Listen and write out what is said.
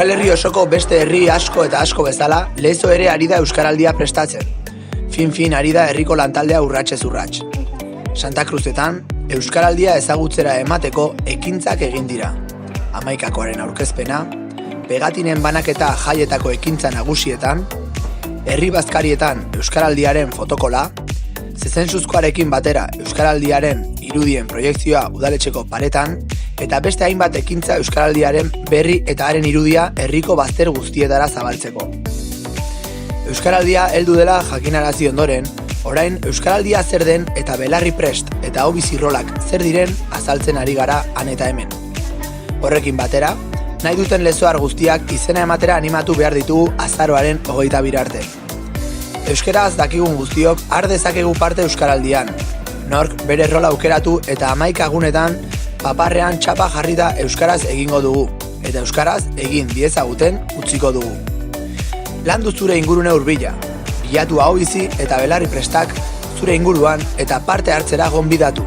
Euskal Herri osoko beste herri asko eta asko bezala, Lezo ere ari da Euskaraldia prestatzen. Fin ari da herriko lantaldea urratsez urrats. Santa Cruzetan, Euskaraldia ezagutzera emateko ekintzak egin dira. 11koaren aurkezpena, pegatinen banaketa jaietako ekintza nagusietan, herri bazkarietan Euskaraldiaren fotokola, zezensuzkoarekin batera Euskaraldiaren irudien proiekzioa udaletxeko paretan, eta beste hainbat ekintza Euskaraldiaren berri eta haren irudia herriko bazter guztietara zabaltzeko. Euskaraldia heldu dela jakinarazi ondoren, orain Euskaraldia zer den eta belarri prest eta hobi zirrolak zer diren azaltzen ari gara han eta hemen. Horrekin batera, nahi duten lezoar guztiak izena ematera animatu behar ditugu azaroaren 22 arte. Euskaraz dakigun guztiok har dezakegu parte Euskaraldian. Nork bere rola aukeratu eta 11 egunetan paparrean txapa jarrita euskaraz egingo dugu, eta euskaraz egin diezaguten utziko dugu. Landu zure ingurune hurbila, bilatu ahobizi eta belarri prestak zure inguruan eta parte hartzera gonbidatu.